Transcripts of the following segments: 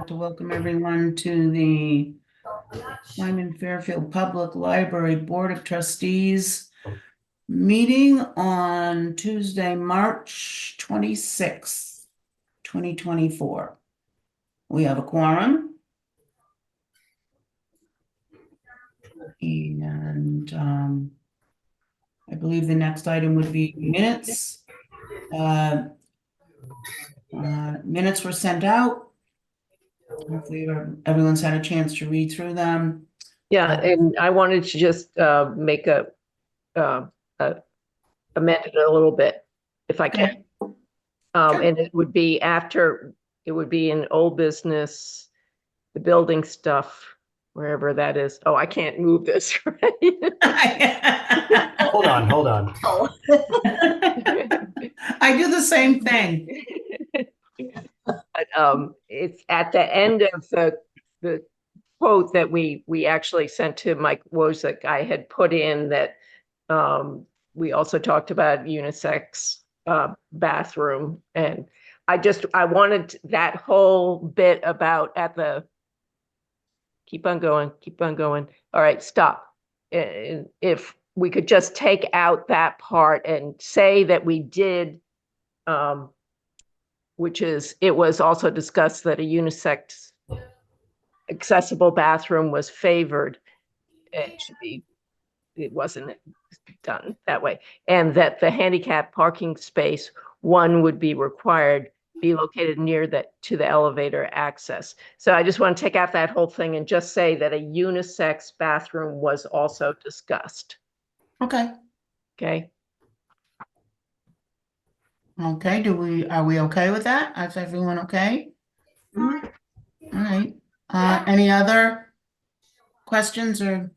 like to welcome everyone to the Lyman Fairfield Public Library Board of Trustees meeting on Tuesday, March 26th, 2024. We have a quorum. And I believe the next item would be minutes. Minutes were sent out. Hopefully everyone's had a chance to read through them. Yeah, and I wanted to just make amend it a little bit, if I can. Sure. And it would be in old business, the building stuff, wherever that is. Oh, I can't move this, right? Hold on. I do the same thing. But, it's at the end of the quote that we actually sent to Mike Wozak. I had put in that we also talked about unisex bathroom, and I wanted that whole bit about keep on going. All right, stop. If we could just take out that part and say that we did, which is, it was also discussed that a unisex accessible bathroom was favored. It wasn't done that way. And that the handicap parking space, one would be required, be located near to the elevator access. So I just want to take out that whole thing and just say that a unisex bathroom was also discussed. Okay. Okay. Okay, are we okay with that? Is everyone okay? All right. Any other questions or?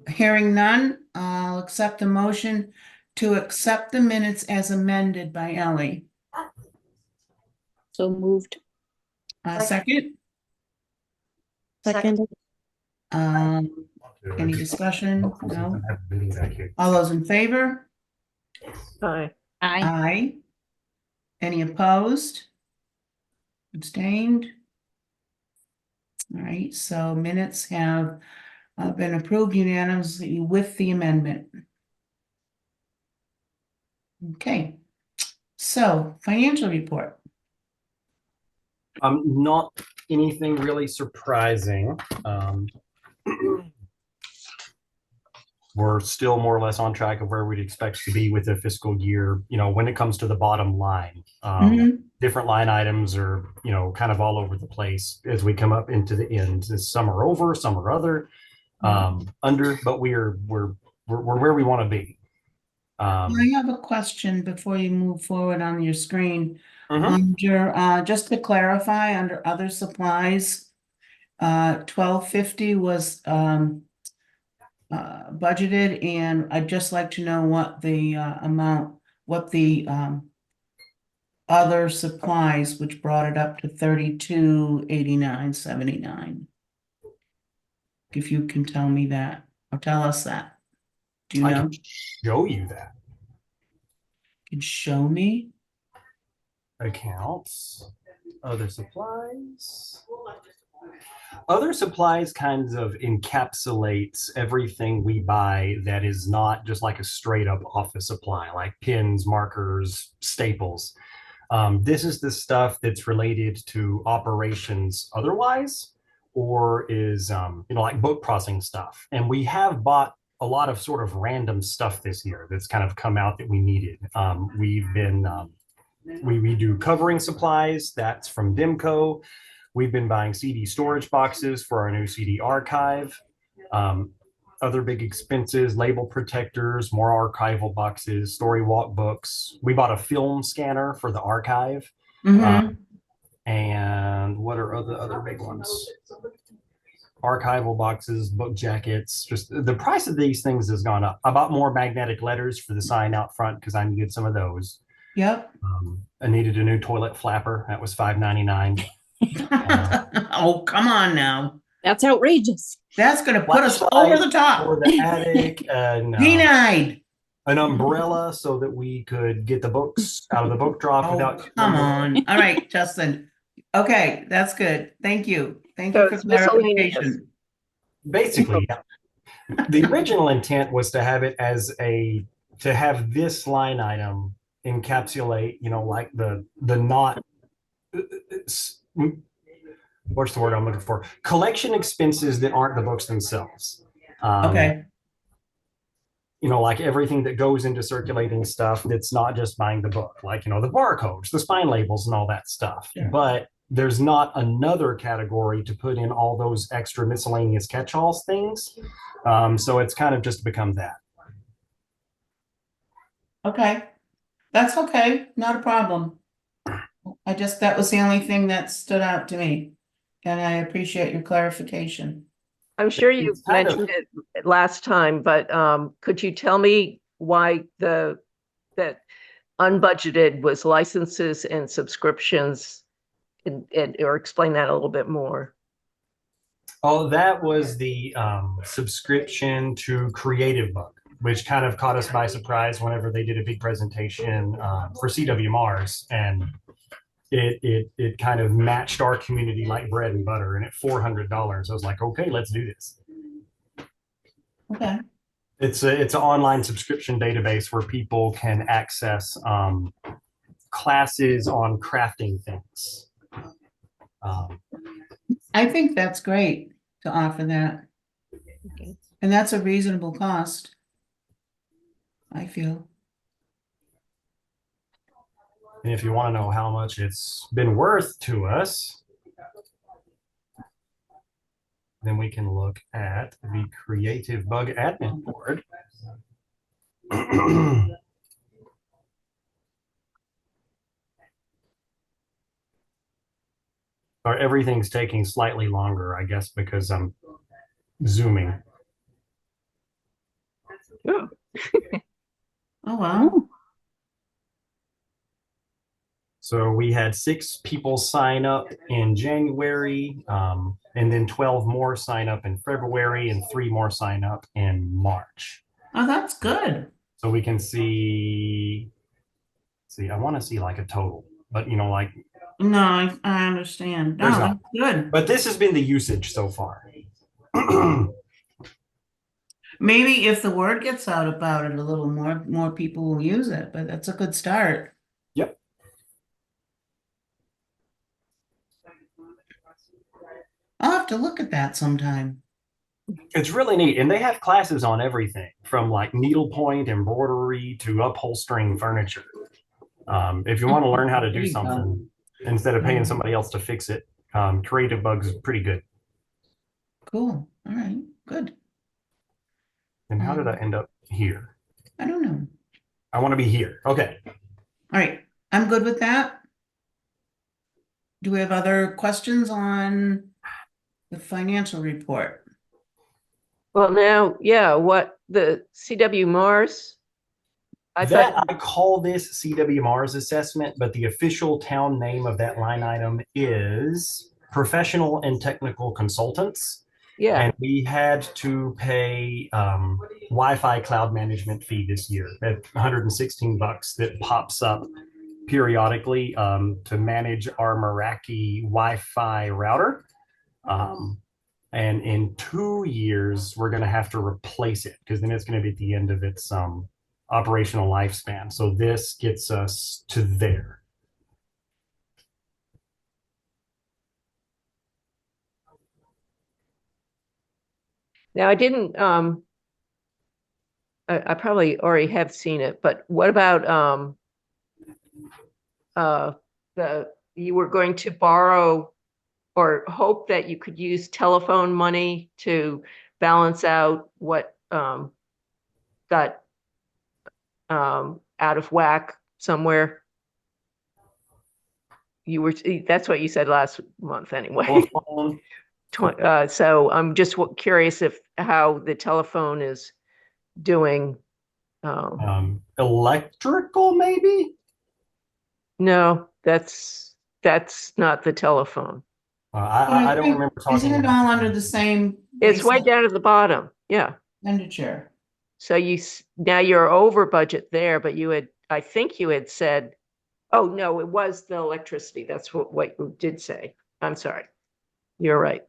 Hearing none, I'll accept the motion to accept the minutes as amended by Ellie. So moved. Second? Second. Any discussion? No? All those in favor? Aye. Aye. Any opposed? Abstained? All right, so minutes have been approved unanimously with the amendment. Okay, so financial report. Not anything really surprising. We're still more or less on track of where we'd expect to be with the fiscal year, when it comes to the bottom line. Different line items are, kind of all over the place as we come up into the end. Some are over, some are other, under, but we're where we want to be. I have a question before you move forward on your screen. Mhm. Just to clarify, under other supplies, 1250 was budgeted, and I'd just like to know what the other supplies, which brought it up to 3289.79. If you can tell me that, or tell us that. Do you I know? can show you that. Can show me? Accounts, other supplies. Other supplies kind of encapsulates everything we buy that is not just like a straight up office supply, like pens, markers, staples. This is the stuff that's related to operations otherwise, or is, like book processing stuff. And we have bought a lot of sort of random stuff this year that's kind of come out that we needed. We've been, we do covering supplies, that's from Dimco. We've been buying CD storage boxes for our new CD archive. Other big expenses, label protectors, more archival boxes, story walk books. We bought a film scanner for the archive. And what are other big ones? Archival boxes, book jackets. Just the price of these things has gone up. I bought more magnetic letters for the sign out front because I needed some of those. Yep. I needed a new toilet flapper. That was $5.99. Oh, come on now. That's outrageous. That's going to put us over the top. For the attic, and Denied. an umbrella so that we could get the books out of the book drop Oh, without. come on. All right, Justin. Okay, that's good. Thank you. Thank So you for it's miscellaneous. clarification. Basically, yeah. The original intent was to have it as to have this line item encapsulate, like the not what's the word I'm looking for? Collection expenses that aren't the books themselves. Okay, Like everything that goes into circulating stuff that's not just buying the book, like, the barcodes, the spine labels, and all that stuff. Sure. But there's not another category to put in all those extra miscellaneous catch-alls things. So it's kind of just become that. okay. That's okay, not a problem. That was the only thing that stood out to me. And I appreciate your clarification. I'm sure you It's kind of- mentioned it last time, but could you tell me why that unbudgeted was licenses and subscriptions, or explain that a little bit more? Oh, that was the subscription to Creative Bug, which kind of caught us by surprise whenever they did a big presentation for CW Mars, and it kind of matched our community like bread and butter. And at $400, I was like, okay, let's do this. Okay, It's an online subscription database where people can access classes on crafting things. I think that's great to offer that. Okay. And that's a reasonable cost. I feel. And if you want to know how much it's been worth to us, then we can look at the Creative Bug Admin Board. Or everything's taking slightly longer, I guess, because I'm zooming. Oh, Oh, wow. So we had 6 people sign up in January, and then 12 more sign up in February, and 3 more sign up in March. Oh, that's good. So we can see, I want to see like a total, but like, No, I understand. No, There's that's not. good. but this has been the usage so far. Maybe if the word gets out about it a little more people will use it, but that's a good start. Yep. I'll have to look at that sometime. It's really neat. And they have classes on everything from like needlepoint, embroidery to upholstering furniture. If you want to learn how to There do you go. something instead of paying somebody else to fix it, Creative Bugs is pretty good. Cool. All right, good. And how did I end up here? I don't know. I want to be here. Okay. All right, I'm good with that. Do we have other questions on the financial report? well, now, yeah, what the CW Mars? I thought, I call this CW Mars assessment, but the official town name of that line item is Professional and Technical Consultants. yeah, And we had to pay Wi-Fi cloud management fee this year at $116 that pops up periodically to manage our Meraki Wi-Fi router. And in 2 years, we're going to have to replace it because then it's going to be at the end of its operational lifespan. So this gets us to there. now I didn't, I probably already have seen it, but what about you were going to borrow or hope that you could use telephone money to balance out what got out of whack somewhere? That's what you said last month anyway. Telephone, So I'm just curious how the telephone is doing. electrical, maybe? No, that's not the telephone. I don't remember talking. Isn't it about all that. under the same It's way basic down at the bottom. Yeah. expenditure? So now you're over budget there, but I think you had said Oh, no, it was the electricity. That's what you did say. I'm sorry. You're right.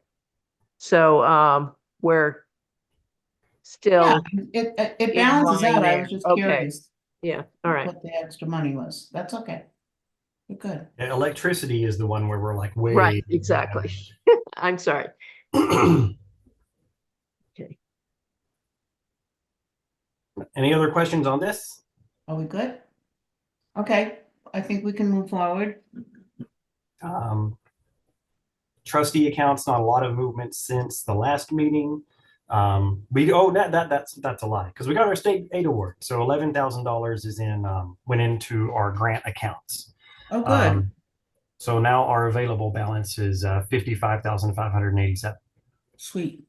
So, we're Yeah, still it in balances line out. I there. was just Okay. curious Yeah, all right. what the extra money was. That's okay. You're good. Yeah, electricity is the one where we're like way. Right, exactly. I'm sorry. Okay. Any other questions on this? Are we good? Okay, I think we can move forward. Trustee accounts, not a lot of movement since the last meeting. That's a lie because we got our state aid award. So $11,000 is went into our grant accounts. Oh, good. So now our available balance is 55,587. Sweet.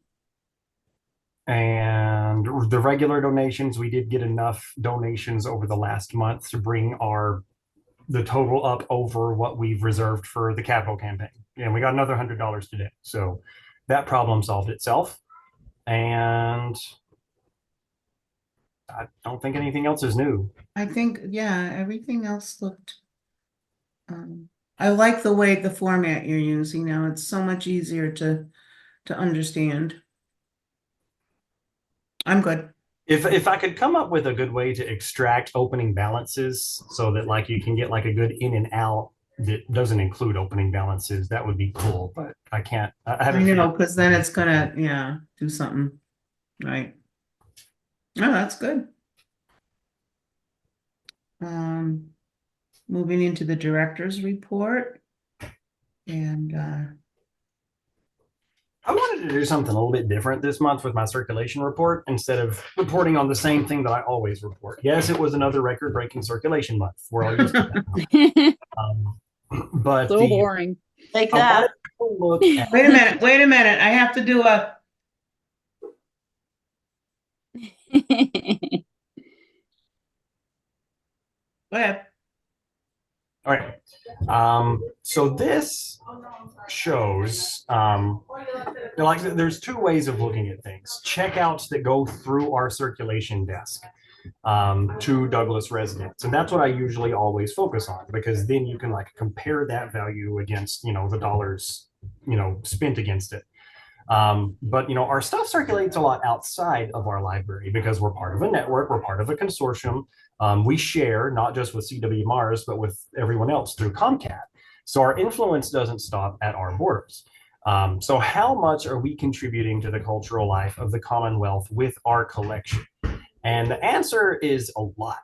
And the regular donations, we did get enough donations over the last month to bring the total up over what we've reserved for the capital campaign. And we got another $100 today. So that problem solved itself. And I don't think anything else is new. I think, yeah, everything else looked. I like the way the format you're using now. It's so much easier to understand. I'm good. If I could come up with a good way to extract opening balances so that like you can get like a good in and out that doesn't include opening balances, that would be cool. But I can't. I I haven't. know, because then it's gonna, yeah, do something, right? Oh, that's good. Moving into the director's report. And I wanted to do something a little bit different this month with my circulation report instead of reporting on the same thing that I always report. Yes, it was another record-breaking circulation month. We're all used to that. But So boring. take I wanted that. to look at Wait a minute. I have to do a, go ahead. all right. So this shows like there's two ways of looking at things. Checkouts that go through our circulation desk to Douglas residents. And that's what I usually always focus on because then you can like compare that value against, the dollars, spent against it. But our stuff circulates a lot outside of our library because we're part of a network, we're part of a consortium. We share not just with CW Mars, but with everyone else through Comcat. So our influence doesn't stop at our borders. So how much are we contributing to the cultural life of the Commonwealth with our collection? And the answer is a lot.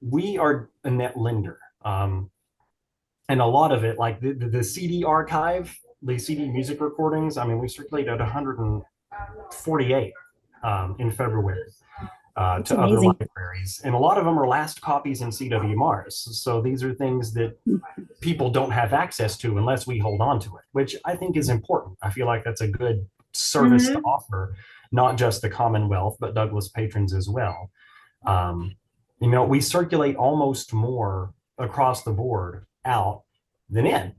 We are a net lender. And a lot of it, like the CD archive, the CD music recordings, I mean, we circulated 148 in February to other amazing. libraries. And a lot of them are last copies in CW Mars. So these are things that people don't have access to unless we hold on to it, which I think is important. I feel like that's a good service to offer, not just the Commonwealth, but Douglas patrons as well. We circulate almost more across the board out than in.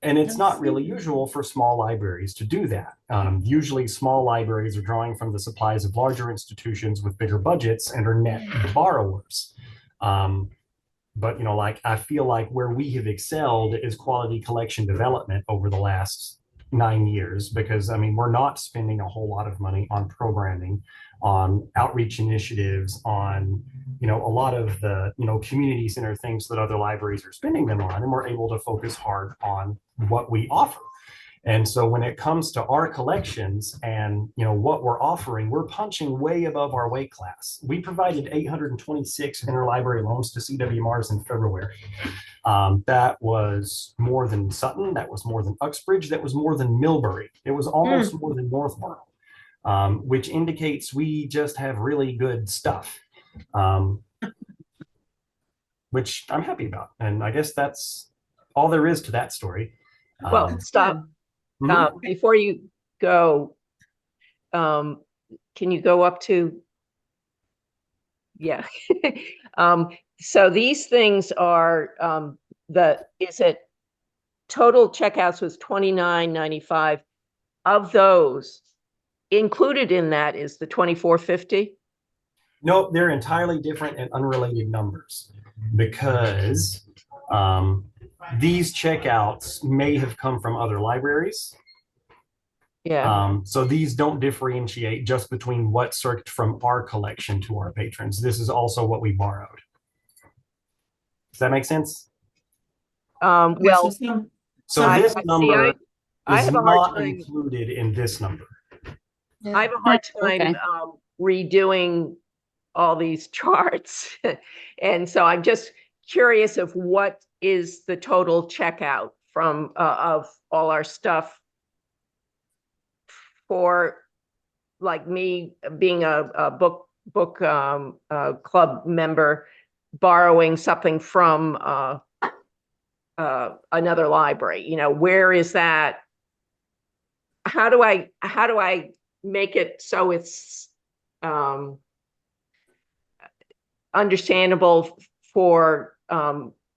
And it's not really usual for small libraries to do that. Usually small libraries are drawing from the supplies of larger institutions with bigger budgets and are net borrowers. But I feel like where we have excelled is quality collection development over the last 9 years, because we're not spending a whole lot of money on programming, on outreach initiatives, on a lot of the community center things that other libraries are spending them on, and we're able to focus hard on what we offer. And so when it comes to our collections and what we're offering, we're punching way above our weight class. We provided 826 interlibrary loans to CW Mars in February. That was more than Sutton, that was more than Uxbridge, that was more than Millbury. It was almost more than Northborough, which indicates we just have really good stuff, which I'm happy about. And I guess that's all there is to that story. Well, stop. Before you go, can you go up to, yeah. So these things are, total checkouts was $29.95. Of those, included in that is the 2450. Nope, they're entirely different and unrelated numbers, because These checkouts may have come from other libraries. Yeah. So these don't differentiate just between what circled from our collection to our patrons. This is also what we borrowed. Does that make sense? Well, So I- this I see, number I is have a hard not time. included in this number. I have a hard time Okay. redoing all these charts. And so I'm just curious of what is the total checkout from of all our stuff for like me being a book club member, borrowing something from another library. You know, where is that? How do I make it so it's understandable for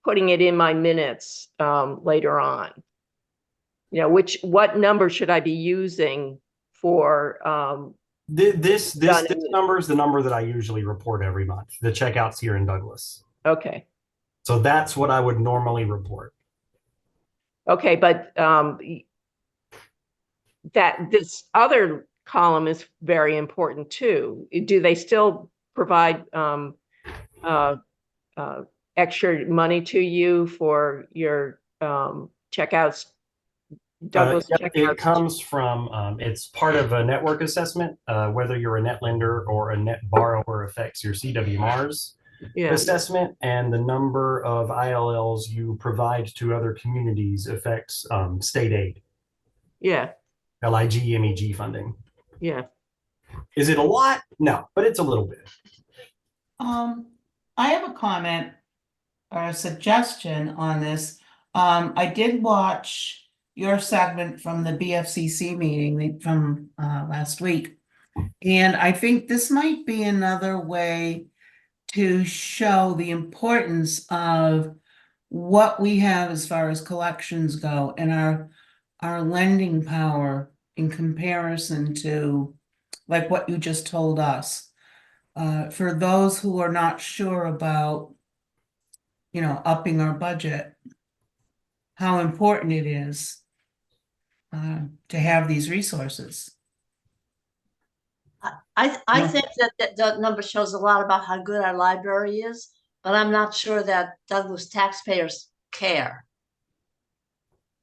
putting it in my minutes later on? You know, what number should I be using for This Done. number is the number that I usually report every month. The checkouts here in Douglas. okay. So that's what I would normally report. Okay, but that this other column is very important too. Do they still provide extra money to you for your checkouts, Douglas Yep, it checkouts? comes from, it's part of a network assessment. Whether you're a net lender or a net borrower affects your CWMARS Yeah, assessment, and the number of ILLs you provide to other communities affects state aid, yeah, LIG, MEG funding. yeah. Is it a lot? No, but it's a little bit. I have a comment or a suggestion on this. I did watch your segment from the BFCC meeting from last week. And I think this might be another way to show the importance of what we have as far as collections go and our lending power in comparison to like what you just told us. For those who are not sure about, upping our budget, how important it is to have these resources. I think that the number shows a lot about how good our library is, but I'm not sure that Douglas taxpayers care.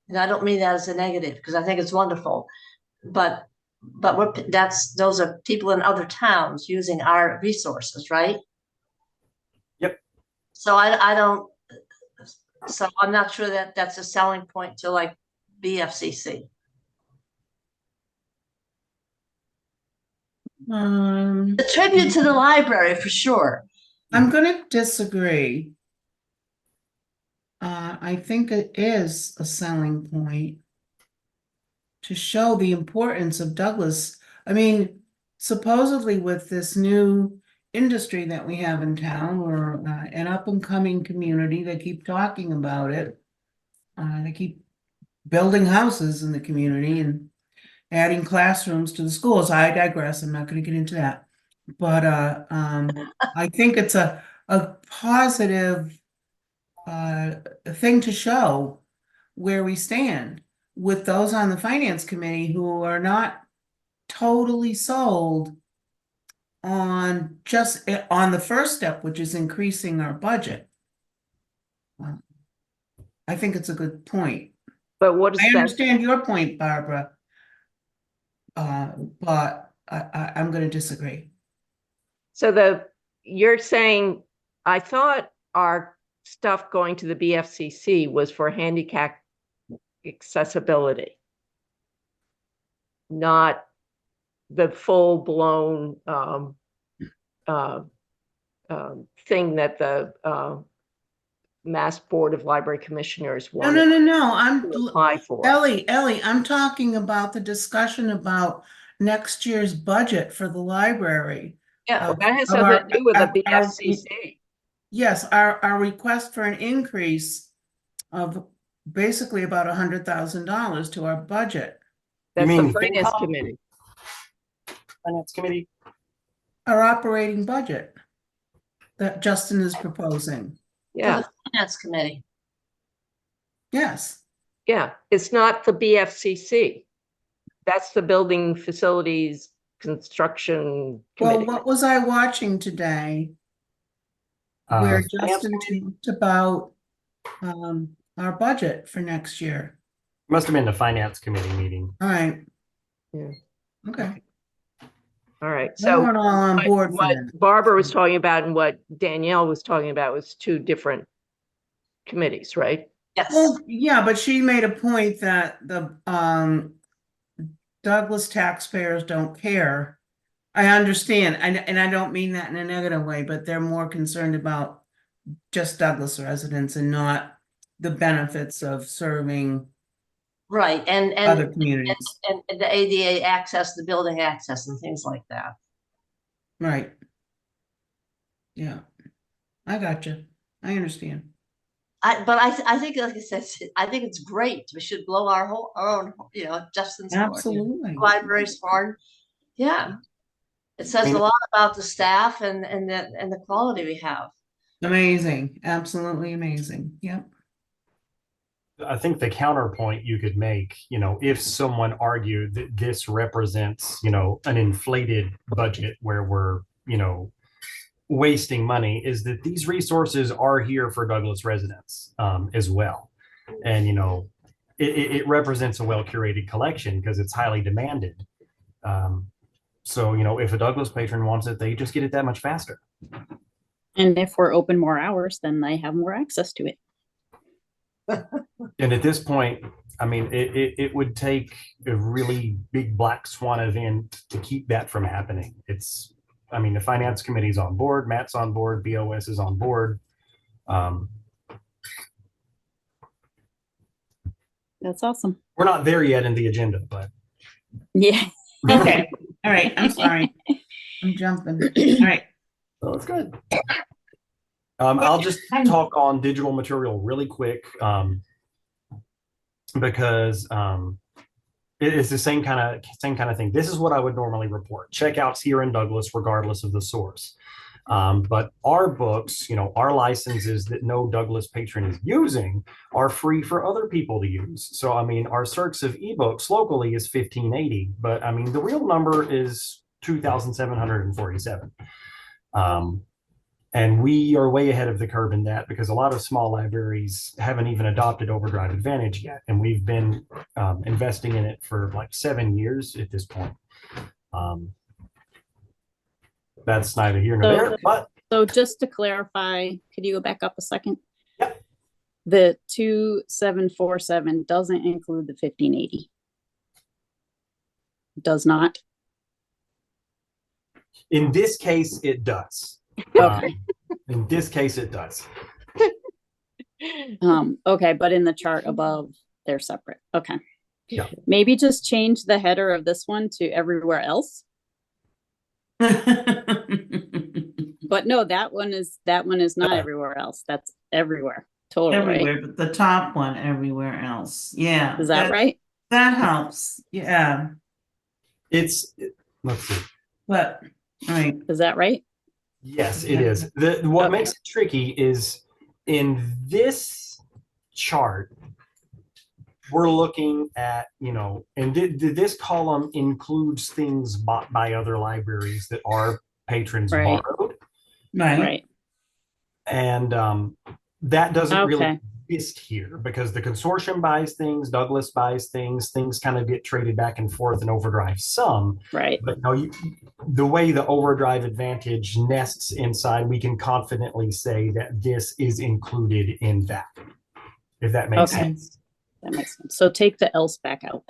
And I don't mean that as a negative, because I think it's wonderful, but those are people in other towns using our resources, right? Yep. So so I'm not sure that that's a selling point to like BFCC. The tribute to the library for sure. I'm gonna disagree. I think it is a selling point to show the importance of Douglas. I mean, supposedly with this new industry that we have in town, we're an up and coming community. They keep talking about it. They keep building houses in the community and adding classrooms to the schools. I digress. I'm not going to get into that. But I think it's a positive thing to show where we stand with those on the finance committee who are not totally sold on the first step, which is increasing our budget. I think it's a good point. But what is I that? understand your point, Barbara. But I'm going to disagree. So you're saying, I thought our stuff going to the BFCC was for handicap accessibility, not the full-blown thing that the Mass Board of Library Commissioners No, wanted no. to apply for. Ellie, I'm talking about the discussion about next year's budget for the library. Yeah. Well, that has nothing to do with the BFCC. Yes, our request for an increase of basically about $100,000 to our budget. That's the mean Finance FinCom? Committee. Finance committee. Our operating budget that Justin is proposing. Yeah, For the finance committee. Yes. Yeah, it's not the BFCC. That's the Building Facilities Construction Well, Committee. what was I watching today? Where Finance Justin talked about our budget for next year. Must have been the finance committee meeting. All right. Yeah. Okay. All right, We're so not all on what board for what that. Barbara was talking about and what Danielle was talking about was two different committees, right? Yes, Well, yeah, but she made a point that the Douglas taxpayers don't care. I understand, and I don't mean that in a negative way, but they're more concerned about just Douglas residents and not the benefits of serving right, other communities. and the ADA access, the building access and things like that. Right. Yeah. I got you. I understand. I think, like I said, I think it's great. We should blow our own, Justin's horn, Absolutely. library's horn. Yeah. It says a lot about the staff and the quality we have. Amazing. Absolutely amazing. Yep. I think the counterpoint you could make, if someone argued that this represents, an inflated budget where we're, wasting money, is that these resources are here for Douglas residents as well. And, it represents a well curated collection because it's highly demanded. So, if a Douglas patron wants it, they just get it that much faster. And if we're open more hours, then they have more access to it. And at this point, I mean, it would take a really big black swan event to keep that from happening. The finance committee's on board, Matt's on board, BOS is on board. That's awesome. We're not there yet in the agenda, but Yeah. Okay. All right. I'm sorry. I'm jumping. All right. oh, it's good. I'll just talk on digital material really quick because it is the same kind of thing. This is what I would normally report. Checkouts here in Douglas, regardless of the source. But our books, our licenses that no Douglas patron is using are free for other people to use. So, our search of ebooks locally is 1580, but the real number is 2,747. And we are way ahead of the curve in that because a lot of small libraries haven't even adopted Overdrive Advantage yet. And we've been investing in it for like 7 years at this point. That's neither here nor there, but So just to clarify, could you go back up a second? Yep. The 2747 doesn't include the 1580. Does not. in this case, it does. Okay. In this case, it does. Okay, but in the chart above, they're separate. Okay. Yeah. Maybe just change the header of this one to everywhere else. But no, that one is not everywhere else. That's everywhere. Totally right. Everywhere, but the top one everywhere else. Yeah. Is that right? That helps. Yeah. Let's see. But, all right. Is that right? Yes, it is. What Okay. makes it tricky is in this chart, we're looking at, and this column includes things bought by other libraries that our patrons Right. borrowed. Right. Right. And that doesn't really Okay. exist here because the consortium buys things, Douglas buys things kind of get traded back and forth in Overdrive some. Right. But the way the Overdrive Advantage nests inside, we can confidently say that this is included in that, if that makes Okay. sense. That makes sense. So take the else back out.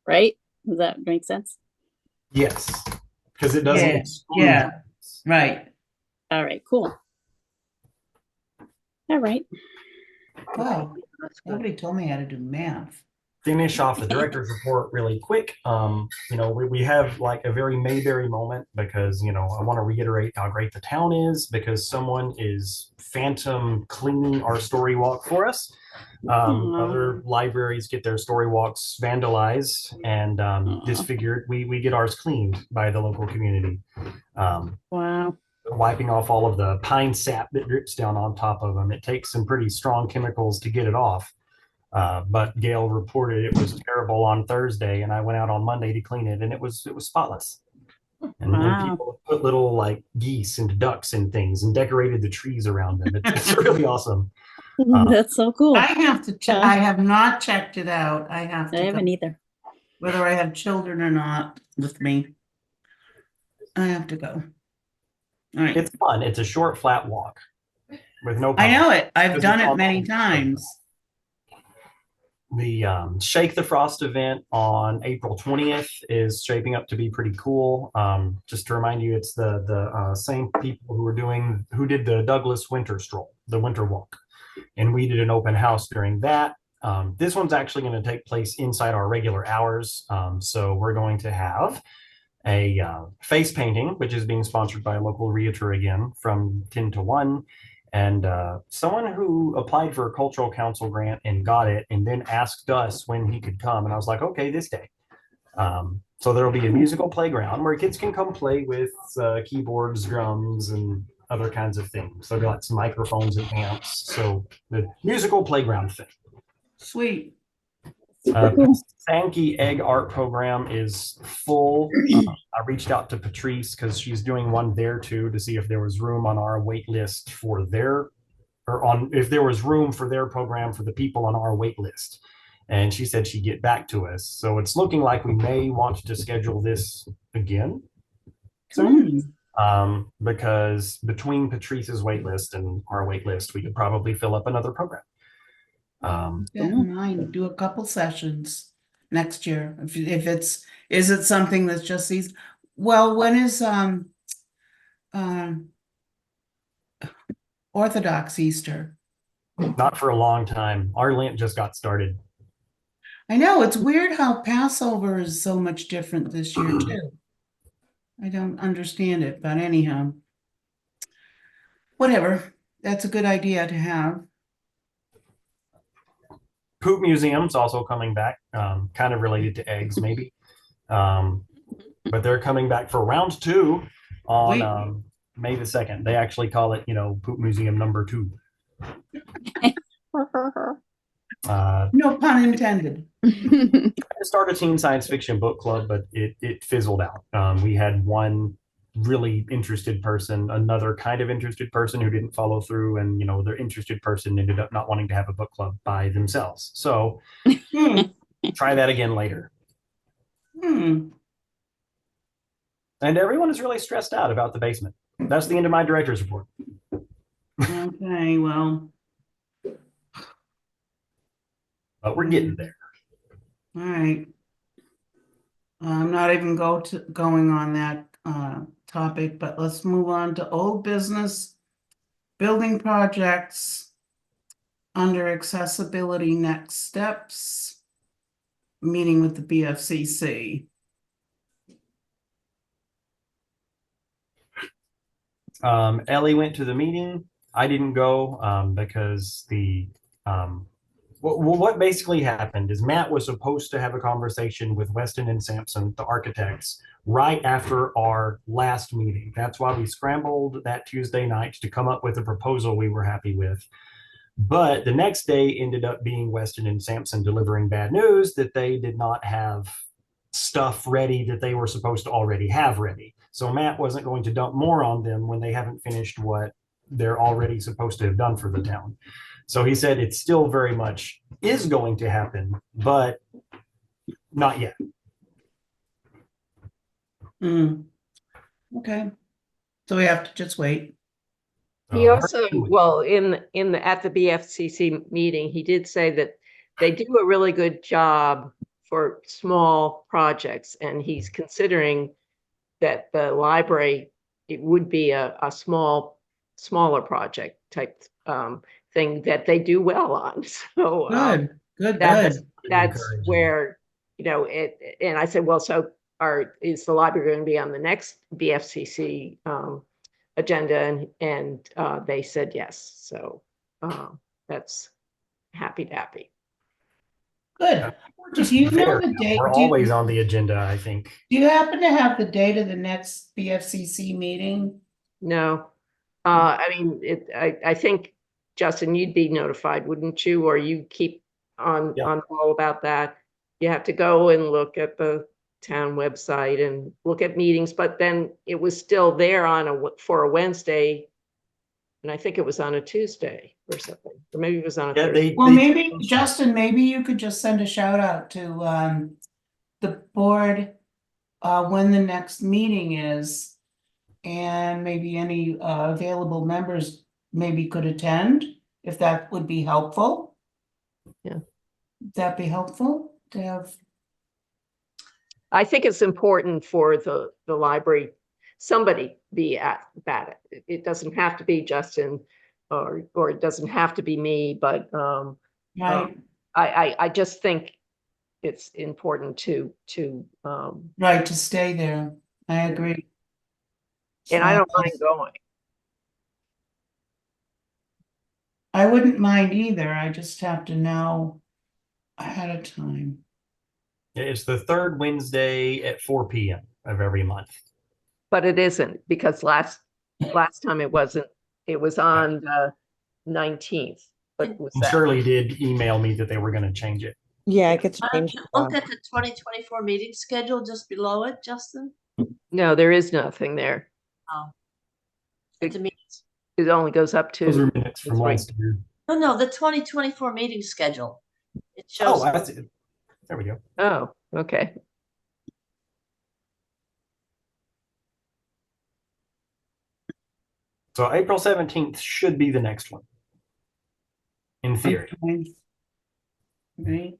Right? Does that make sense? Yes, because it doesn't Yeah, exclude. yeah. Right. All right, cool. All right. Wow. That's good. Nobody told me how to do math. Finish off the director's report really quick. We have like a very Mayberry moment because, I want to reiterate how great the town is because someone is phantom cleaning our story walk for us. Other libraries get their story walks vandalized and disfigured. We get ours cleaned by the local community. Wow. wiping off all of the pine sap that drips down on top of them. It takes some pretty strong chemicals to get it off. But Gail reported it was terrible on Thursday, and I went out on Monday to clean it, and it was spotless. And Wow. people put little like geese and ducks and things and decorated the trees around them. It's really awesome. That's so cool. I have to check, I have not checked it out. I have I to haven't go, either. whether I have children or not with me. I have to go. All right, It's fun. It's a short, flat walk with no I problem. know it. I've Because done it's it on many the- times. The Shake the Frost event on April 20th is shaping up to be pretty cool. Just to remind you, it's the same people who did the Douglas Winter Stroll, the Winter Walk, and we did an open house during that. This one's actually going to take place inside our regular hours. So we're going to have a face painting, which is being sponsored by a local realtor again from 10 to 1. And someone who applied for a cultural council grant and got it, and then asked us when he could come. And I was like, okay, this day. So there'll be a musical playground where kids can come play with keyboards, drums, and other kinds of things. There'll be lots of microphones and amps. So the musical playground thing. Sweet. Super cool. Sankey Egg Art Program is full. I reached out to Patrice because she's doing one there too to see if there was room on our wait list for if there was room for their program for the people on our wait list. And she said she'd get back to us. So it's looking like we may want to schedule this again soon. Because between Patrice's wait list and our wait list, we could probably fill up another program. Yeah, mine, do a couple sessions next year. If is it something that's just these, well, when is Orthodox Easter? Not for a long time. Our Lent just got started. I know, it's weird how Passover is so much different this year too. I don't understand it, but anyhow. Whatever, that's a good idea to have. Poop Museum's also coming back, kind of related to eggs, maybe. But they're coming back for round 2 on May the 2nd. They actually call it, Poop Museum number 2. No pun intended. I started a teen science fiction book club, but it fizzled out. We had one really interested person, another kind of interested person who didn't follow through, and their interested person ended up not wanting to have a book club by themselves. So try that again later. And everyone is really stressed out about the basement. That's the end of my director's report. Okay, well. But we're getting there. All right. I'm not even going on that topic, but let's move on to old business, building projects, under accessibility next steps, meeting with the BFCC. Ellie went to the meeting. I didn't go because what basically happened is Matt was supposed to have a conversation with Weston and Sampson, the architects, right after our last meeting. That's why we scrambled that Tuesday night to come up with a proposal we were happy with. But the next day ended up being Weston and Sampson delivering bad news that they did not have stuff ready that they were supposed to already have ready. So Matt wasn't going to dump more on them when they haven't finished what they're already supposed to have done for the town. So he said it still very much is going to happen, but not yet. Okay. So we have to just wait. He also, well, at the BFCC meeting, he did say that they do a really good job for small projects, and he's considering that the library, it would be a smaller project type thing that they do well on. So Good. That's where, and I said, well, so is the library going to be on the next BFCC agenda? And they said yes. So that's happy. Good. Do you know the date? We're always on the agenda, I think. Do you happen to have the date of the next BFCC meeting? No. I mean, I think, Justin, you'd be notified, wouldn't you? Or you keep Yeah. on all about that. You have to go and look at the town website and look at meetings, but then it was still there for a Wednesday. And I think it was on a Tuesday or something, or maybe it was on a Yeah, Thursday. Well, they maybe, changed it. Justin, maybe you could just send a shout out to the board when the next meeting is. And maybe any available members maybe could attend, if that would be helpful. Yeah. Would that be helpful to have? I think it's important for the library, somebody be at that. It doesn't have to be Justin, or it doesn't have to be me, but Right, I just think it's important to right, to stay there. I agree. and I So, don't mind going. I wouldn't mind either. I just have to know ahead of time. It's the third Wednesday at 4 p.m. of every month. But it isn't, because last time it wasn't, it was on the 19th. But was And that? Shirley did email me that they were going to change it. Yeah, it gets Why don't changed. you look at the 2024 meeting schedule just below it, Justin? No, there is nothing there. Oh. It- To me, It only goes up Those are to minutes from three. last year. no, the 2024 meeting schedule. It Oh, shows, that's it. There we go. Oh, okay. So April 17th should be the next one. In theory. Okay. Right.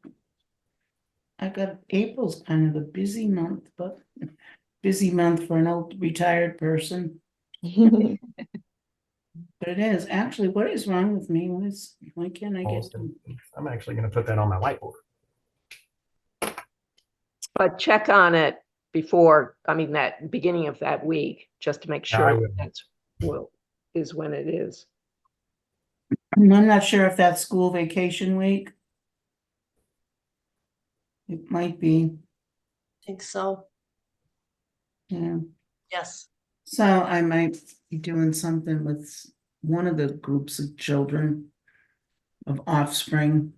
I got April's kind of a busy month, but busy month for an old retired person. But it is. Actually, what is wrong with me? Why can't I get? Almost done. I'm actually going to put that on my whiteboard. But check on it before, I mean, that beginning of that week, just to make Yeah, I sure will. is when it is. I'm not sure if that's school vacation week. It might be, I think so, yeah. yes. So I might be doing something with one of the groups of children of offspring.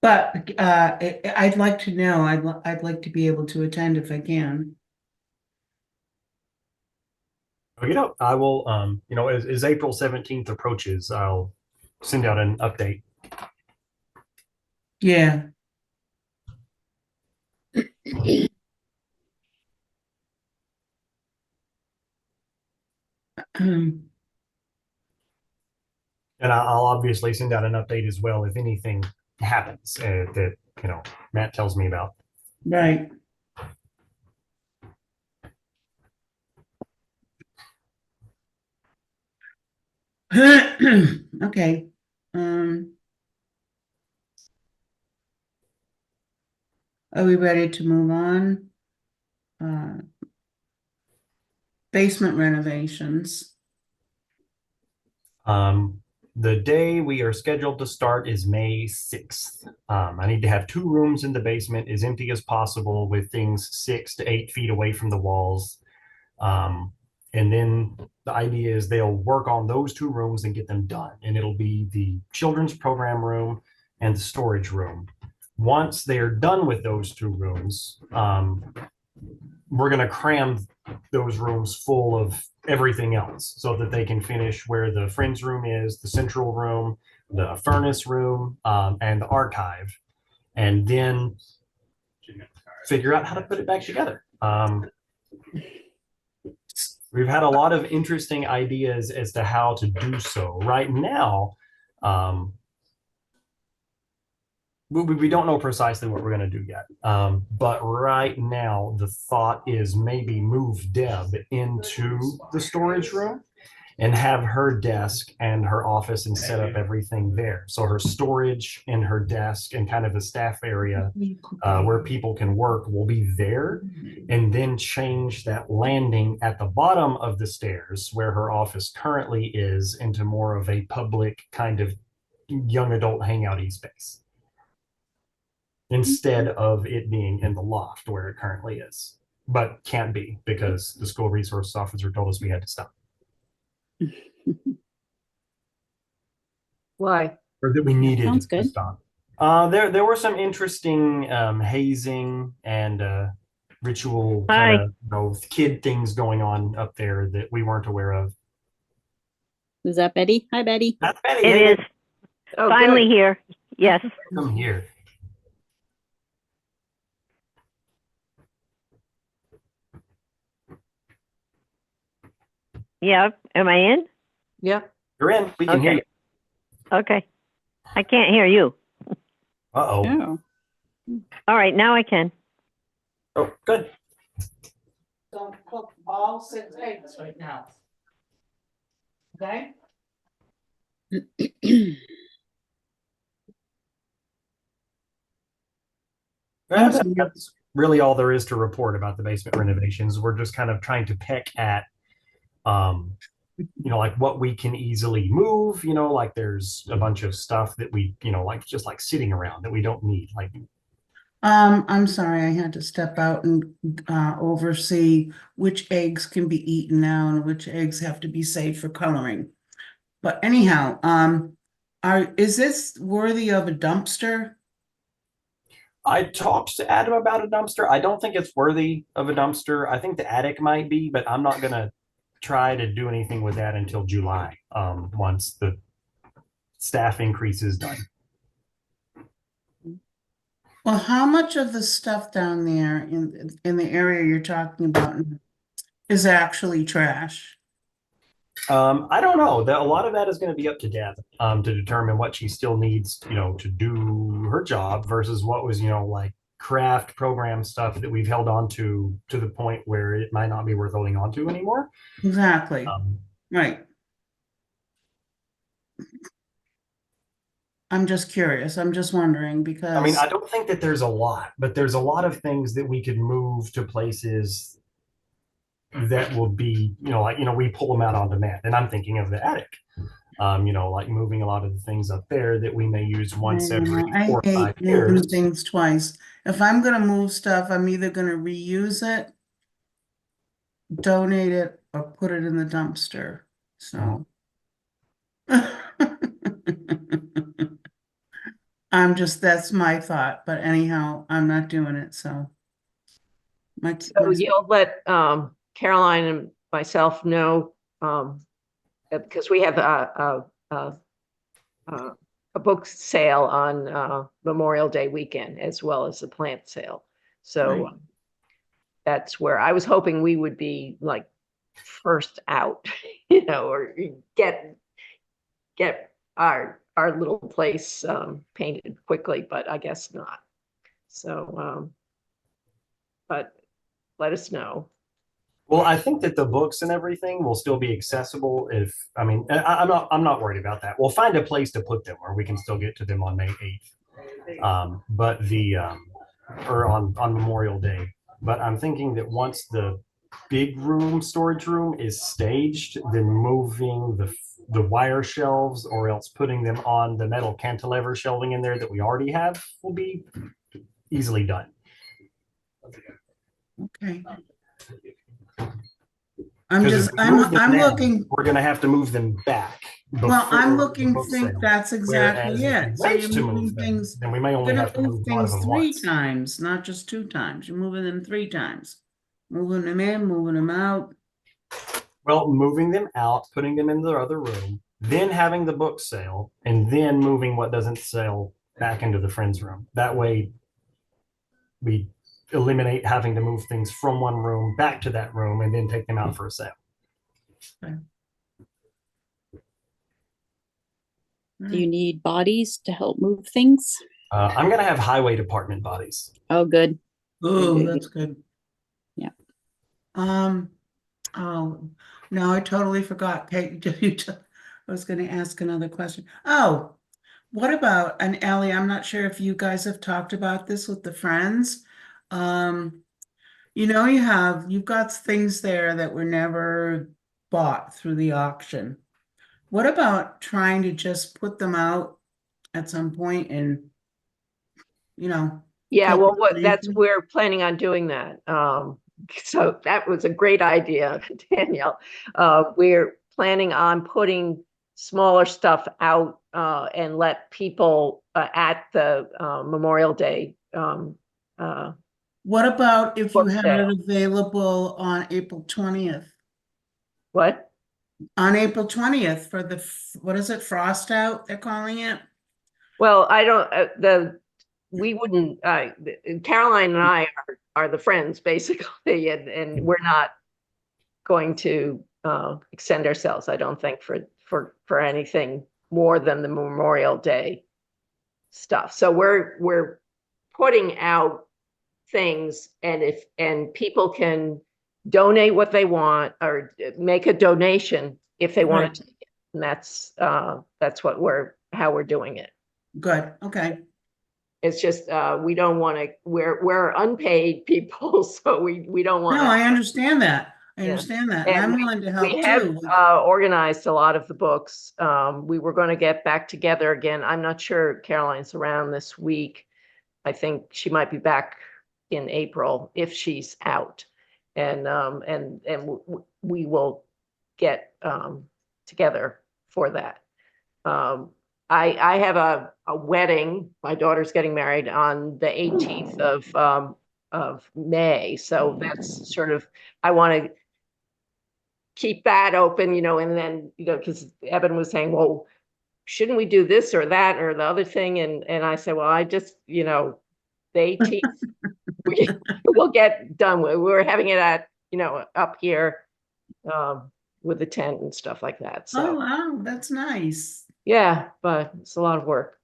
But I'd like to know, I'd like to be able to attend if I can. I will, as April 17th approaches, I'll send out an update. Yeah. And I'll obviously send out an update as well if anything happens that, Matt tells me about. Right. Okay. Are we ready to move on? Basement renovations. The day we are scheduled to start is May 6th. I need to have 2 rooms in the basement as empty as possible with things 6 to 8 feet away from the walls. And then the idea is they'll work on those 2 rooms and get them done. And it'll be the children's program room and the storage room. Once they're done with those 2 rooms, we're going to cram those rooms full of everything else so that they can finish where the friends room is, the central room, the furnace room, and the archive, and then figure out how to put it back together. We've had a lot of interesting ideas as to how to do so. Right now, we don't know precisely what we're going to do yet. But right now, the thought is maybe move Deb into the storage room and have her desk and her office and set up everything there. So her storage and her desk and kind of the staff area where people can work will be there, and then change that landing at the bottom of the stairs where her office currently is into more of a public kind of young adult hangouty space, instead of it being in the loft where it currently is. but can't be because the school resource officer told us we had to stop. Why? Or that we needed sounds to good. stop. There were some interesting hazing and ritual kind Hi. of kid things going on up there that we weren't aware of. Is that Betty? Hi, Betty. That's Betty. It Hey, is Oh, finally good. here. Yes. come here. Yeah. Am I in? Yeah. You're in. We can hear Okay. you. Okay. I can't hear you. Uh-oh. Oh, All right. Now I can. Oh, good. Don't cook all 6 eggs right now. Okay? Okay. That's really all there is to report about the basement renovations. We're just kind of trying to peck at, like what we can easily move, like there's a bunch of stuff that we, like just like sitting around that we don't need. Like, I'm sorry, I had to step out and oversee which eggs can be eaten now and which eggs have to be saved for coloring. But anyhow, is this worthy of a dumpster? I talked to Adam about a dumpster. I don't think it's worthy of a dumpster. I think the attic might be, but I'm not gonna try to do anything with that until July, once the staff increase is done. Well, how much of the stuff down there in the area you're talking about is actually trash? I don't know. A lot of that is going to be up to Deb, to determine what she still needs, to do her job versus what was, like craft program stuff that we've held on to the point where it might not be worth holding on to anymore. Exactly, Um, right. I'm just curious. I'm just wondering I mean, because, I don't think that there's a lot, but there's a lot of things that we could move to places that will be, we pull them out on demand. And I'm thinking of the attic, like moving a lot of the things up there that we may use once every I 4 or 5 hate years. moving things twice. If I'm gonna move stuff, I'm either gonna reuse it, donate it, or put it in the dumpster, so. That's my thought, but anyhow, I'm not doing it, so. So you'll let Caroline and myself know, because we have a book sale on Memorial Day weekend as well as the plant sale. So Right. that's where I was hoping we would be like first out, or get our little place painted quickly, but I guess not. So, but let us know. Well, I think that the books and everything will still be accessible I'm not worried about that. We'll find a place to put them where we can still get to them on May 8th. But or on Memorial Day. But I'm thinking that once the big storage room is staged, then moving the wire shelves or else putting them on the metal cantilever shelving in there that we already have will be easily done. Okay. Because I'm looking, we're going to have to move them back. well, I'm before the looking, book think sale. that's exactly Whereas if we it. So wait you're to moving move them, things, then we may you're only gonna have to move move one of things them 3 once. times, not just 2 times. You're moving them 3 times. Moving them in, moving them out. Well, moving them out, putting them in the other room, then having the book sale, and then moving what doesn't sell back into the friends room. That way, we eliminate having to move things from one room back to that room and then take them out for a sale. do you need bodies to help move things? I'm going to have highway department bodies. Oh, good. Oh, good. that's good. Yeah. Oh, no, I totally forgot. Kate, I was gonna ask another question. Oh, what about, and Ellie, I'm not sure if you guys have talked about this with the friends. You've got things there that were never bought through the auction. What about trying to just put them out at some point and, Yeah, take well, a donation? we're planning on doing that. so that was a great idea, Danielle. We're planning on putting smaller stuff out and let people at the Memorial Day What about if you book had sale. it available on April 20th? What? On April 20th for the, what is it, frost out, they're calling it? Well, I don't, we wouldn't, Caroline and I are the friends basically, and we're not going to extend ourselves, I don't think, for anything more than the Memorial Day stuff. So we're putting out things, and people can donate what they want or make a donation if they want Right. to. And that's how we're doing it. Good, okay. It's just we don't want to. We're unpaid people, so we don't want No, to. I understand that. I Yeah. understand that. And I'm willing to help We have too. organized a lot of the books. We were going to get back together again. I'm not sure Caroline's around this week. I think she might be back in April if she's out, and we will get together for that. I have a wedding. My daughter's getting married on the 18th of May, so that's sort of, I want to keep that open, and then, because Evan was saying, well, shouldn't we do this or that or the other thing? And I said, well, I just, the 18th, we'll get done with. We're having it at, up here with the tent and stuff like that. Oh, So, wow, that's nice. yeah, but it's a lot of work.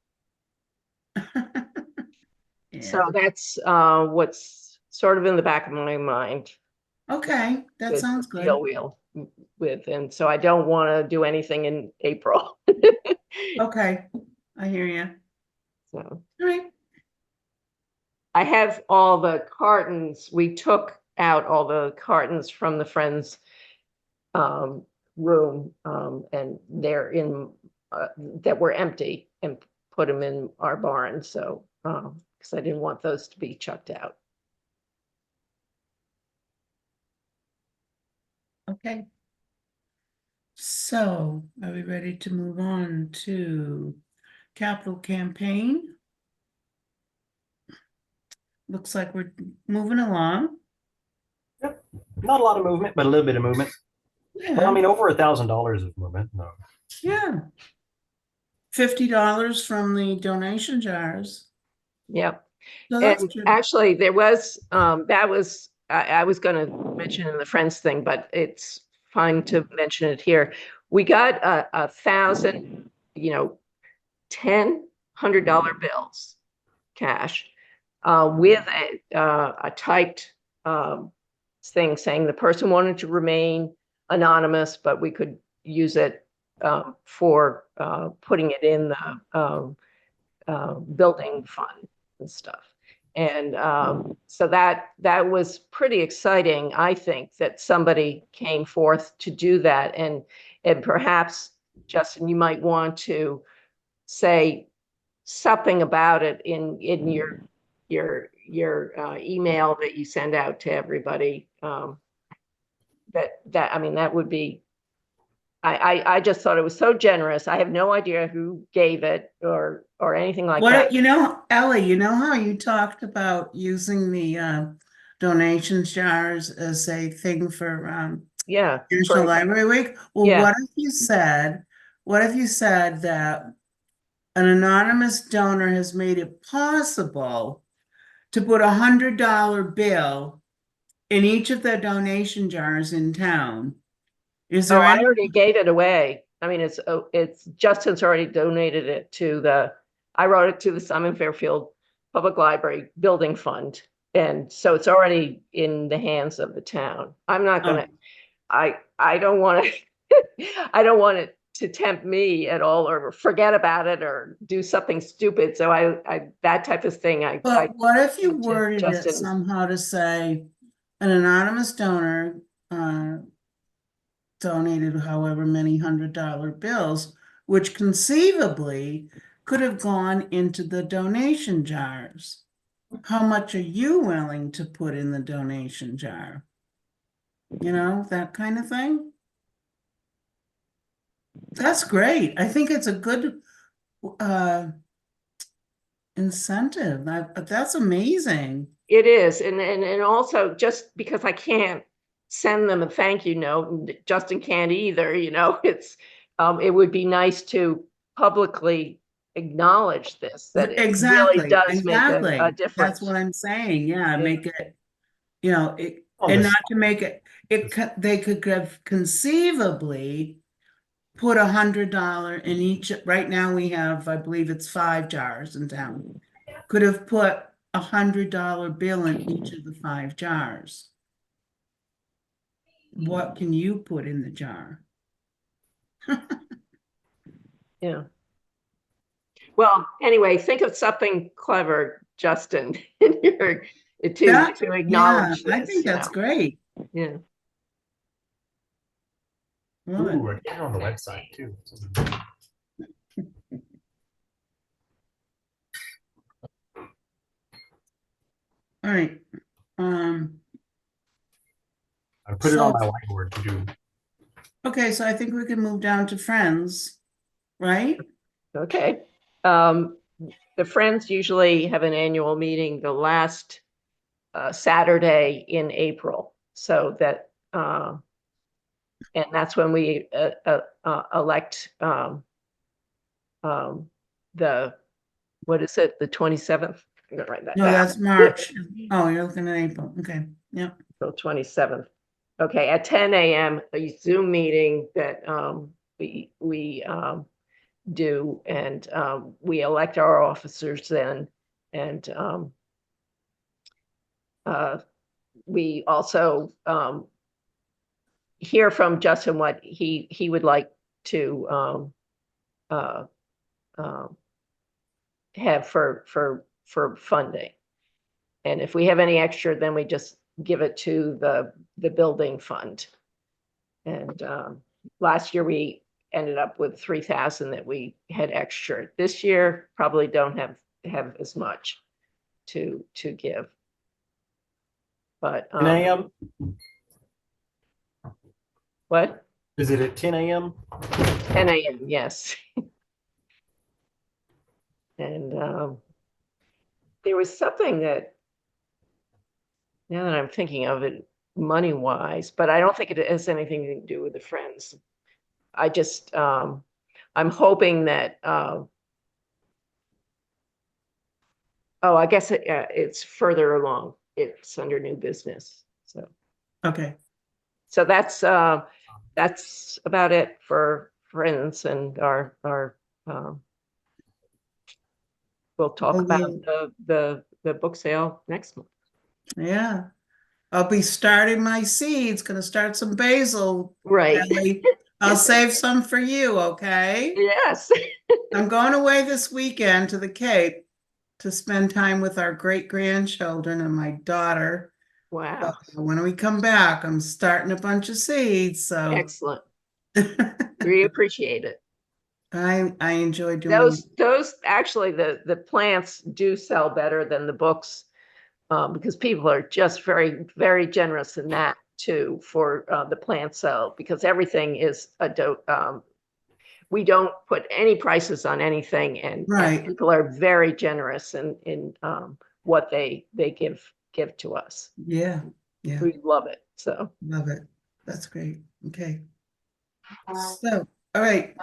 Yeah. So that's what's sort of in the back of my mind. Okay, that to sounds good. deal with, and so I don't want to do anything in April. Okay, I hear you. So All right. I have all the cartons. We took out all the cartons from the Friends room, and they're in that were empty, and put them in our barn. So because I didn't want those to be chucked out. Okay. So, are we ready to move on to capital campaign? Looks like we're moving along. Not a lot of movement, but a little bit of movement. Well, I Yeah, mean, over $1,000 of movement. No. yeah. $50 from the donation jars. Yeah. So that's And good. actually, there was that was I was going to mention in the Friends thing, but it's fine to mention it here. We got 1,000, $100 bills, cash, with a typed thing saying the person wanted to remain anonymous, but we could use it for putting it in the building fund and stuff. And so that was pretty exciting, I think, that somebody came forth to do that. And perhaps, Justin, you might want to say something about it in your email that you send out to everybody. That I mean, that would be. I just thought it was so generous. I have no idea who gave it or anything like that. Ellie, you know how you talked about using the donations jars as a thing for Yeah. National Library Week? Well, Yeah. what if you said that an anonymous donor has made it possible to put $100 bill in each of the donation jars in town? Is Oh, there I any? already gave it away. I mean, it's Justin's already donated it to I wrote it to the Simon Fairfield Public Library Building Fund. And so it's already in the hands of the town. I'm not gonna, I don't want to, I don't want it to tempt me at all or forget about it or do something stupid. So I that type of thing, But what if you to worded it Justin. somehow to say an anonymous donor donated however many $100 bills, which conceivably could have gone into the donation jars? how much are you willing to put in the donation jar? You know, that kind of thing. That's great. I think it's a good incentive. That's amazing. It is, and also just because I can't send them a thank you note, and Justin can't either, it's, it would be nice to publicly acknowledge this, that it really Exactly, does make a exactly. That's difference. what I'm saying. Yeah, Yeah. make it, you know, it, On and the not to make it, they could have conceivably put $100 in each. Right now we have, I believe it's 5 jars in town. Could have put $100 bill in each of the 5 jars. What can you put in the jar? Yeah. Well, anyway, think of something clever, Justin, in your, to acknowledge I this, think that's great. Yeah. Love it. Ooh, I get it on the website too. All right. I put it on So- my whiteboard to do. Okay, so I think we can move down to friends, right? Okay. The Friends usually have an annual meeting the last Saturday in April. So that, and that's when we elect the, what is it, the 27th? I'm gonna write that No, down. that's March. Oh, you're looking at April. Okay, yeah. April 27th. Okay, at 10 a.m., a Zoom meeting that we do, and we elect our officers then, and we also hear from Justin what he would like to have for funding. And if we have any extra, then we just give it to the building fund. And last year we ended up with 3,000 that we had extra. This year probably don't have as much to give. But 10 a.m. what? Is it at 10 a.m.? 10 a.m. Yes. And there was something that, now that I'm thinking of it, money wise, but I don't think it has anything to do with the Friends. I just, I'm hoping that, oh, I guess it's further along. It's under new business. Okay. So that's about it for Friends and our, we'll talk Well, about the book sale next month. Yeah. I'll be starting my seeds, gonna start some basil. Right. Ellie. I'll save some for you, okay? Yes. I'm going away this weekend to the Cape to spend time with our great-grandchildren and my daughter. Wow. When we come back, I'm starting a bunch of seeds, so Excellent. We appreciate it. I enjoy doing Those actually, the plants do sell better than the books, because people are just very, very generous in that too, for the plant sale, because everything is we don't put any prices on anything, and Right. people are very generous in what they give to us. Yeah, yeah, We love it. So love it. That's great. Okay. So, all right.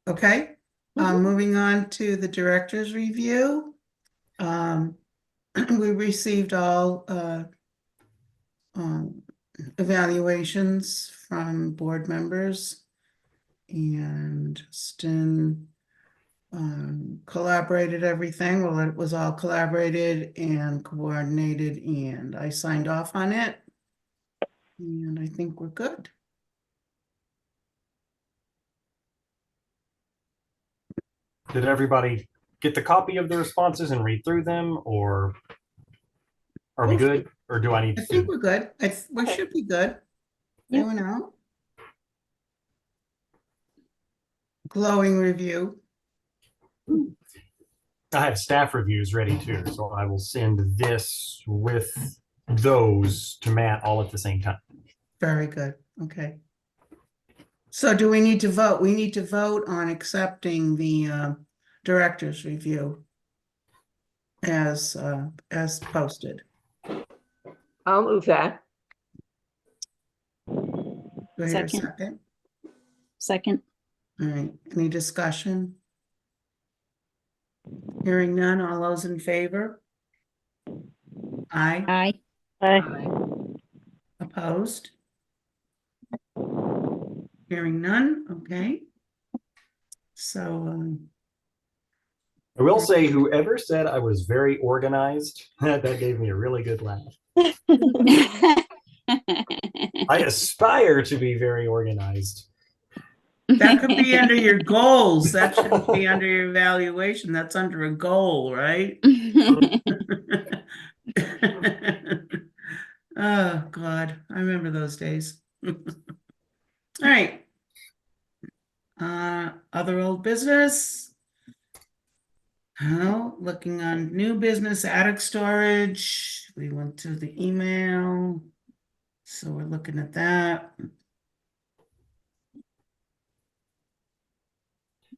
Okay. Moving on to the director's review. We received all evaluations from board members, and Justin collaborated everything. Well, it was all collaborated and coordinated, and I signed off on it. And I think we're good. Did everybody get the copy of the responses and read through them, or are we good? Or do I need I think to? we're good. We should be good. Yeah. Going out. Glowing review. I have staff reviews ready too, so I will send this with those to Matt all at the same time. Very good, okay. So do we need to vote? We need to vote on accepting the director's review as posted. I'll move that. Do I hear a Second. second? Second. All right, any discussion? Hearing none, all those in favor? Aye, Aye. Aye. opposed? Hearing none, okay. So, I will say, whoever said I was very organized, that gave me a really good laugh. I aspire to be very organized. that could be under your goals. That shouldn't be under your evaluation. That's under a goal, right? Oh, God, I remember those days. All right. Other old business? Oh, looking on new business, attic storage. We went to the email. So we're looking at that.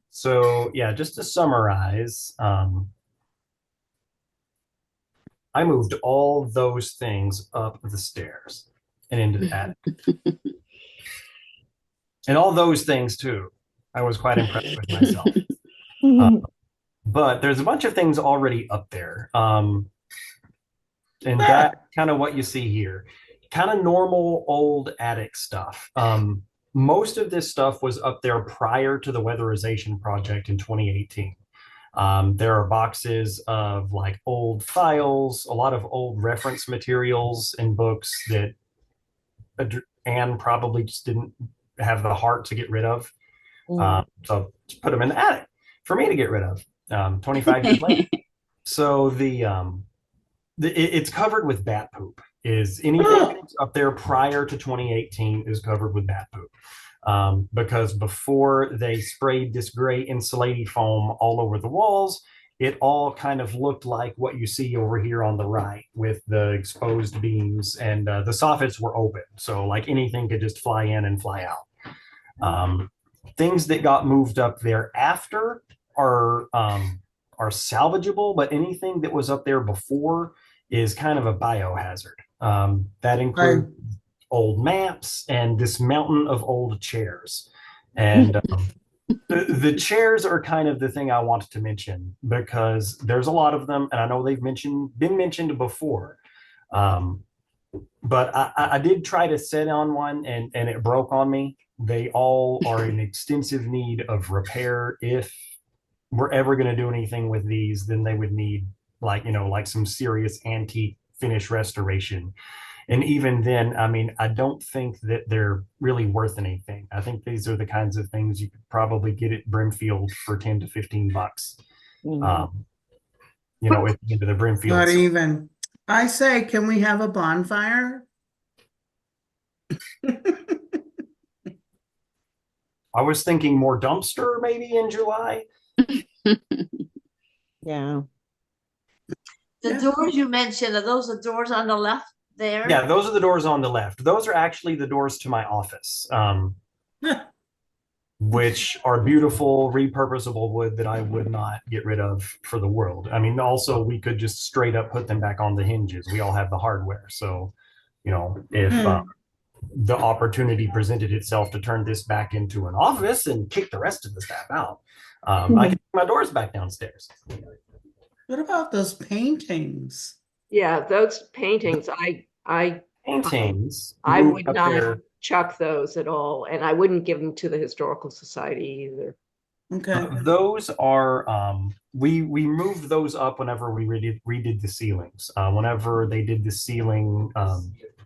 So yeah, just to summarize, I moved all those things up the stairs and into the attic. And all those things too. I was quite impressed with myself. But there's a bunch of things already up there. And that's kind of what you see here. Kind of normal old attic stuff. Most of this stuff was up there prior to the weatherization project in 2018. There are boxes of like old files, a lot of old reference materials and books that Anne probably just didn't have the heart to get rid of. So just put them in the attic for me to get rid of 25 years later. So it's covered with bat poop. Is anything that's up there prior to 2018 is covered with bat poop. Because before they sprayed this gray insulating foam all over the walls, it all kind of looked like what you see over here on the right with the exposed beams, and the soffits were open. So like anything could just fly in and fly out. Things that got moved up there after are salvageable, but anything that was up there before is kind of a biohazard. That includes old maps and this mountain of old chairs. And the chairs are kind of the thing I wanted to mention because there's a lot of them, and I know they've been mentioned before. But I did try to sit on one and it broke on me. They all are in extensive need of repair. If we're ever going to do anything with these, then they would need like some serious antique finish restoration. And even then, I mean, I don't think that they're really worth anything. I think these are the kinds of things you could probably get at Brimfield for 10 to 15 bucks. At the end of the Brimfield. Not even. I say, can we have a bonfire? I was thinking more dumpster maybe in July. Yeah. The doors you mentioned, are those the doors on the left there? Yeah, those are the doors on the left. Those are actually the doors to my office, which are beautiful, repurposable wood that I would not get rid of for the world. I mean, also, we could just straight up put them back on the hinges. We all have the hardware. So, if the opportunity presented itself to turn this back into an office and kick the rest of the staff out, I can put my doors back downstairs. What about those paintings? Yeah, those paintings, Paintings. I would up not there. chuck those at all, and I wouldn't give them to the Historical Society either. Okay. Those are we moved those up whenever we redid the ceilings. Whenever they did the ceiling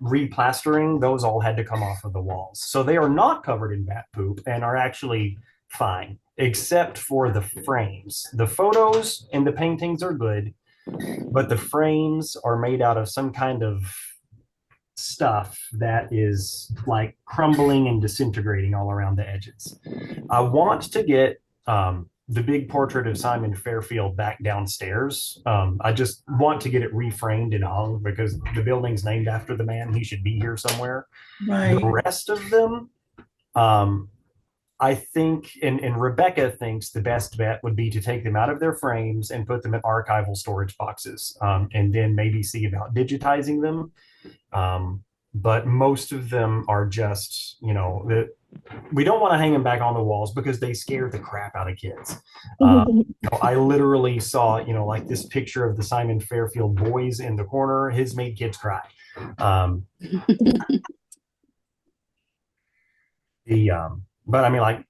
replastering, those all had to come off of the walls. So they are not covered in bat poop and are actually fine, except for the frames. The photos and the paintings are good, but the frames are made out of some kind of stuff that is like crumbling and disintegrating all around the edges. I want to get the big portrait of Simon Fairfield back downstairs. I just want to get it reframed and hung because the building's named after the man. He should be here somewhere. Right. The rest of them, I think, and Rebecca thinks the best bet would be to take them out of their frames and put them in archival storage boxes, and then maybe see about digitizing them. But most of them are just, we don't want to hang them back on the walls because they scare the crap out of kids. I literally saw, like this picture of the Simon Fairfield boys in the corner. His made kids cry. But I mean, like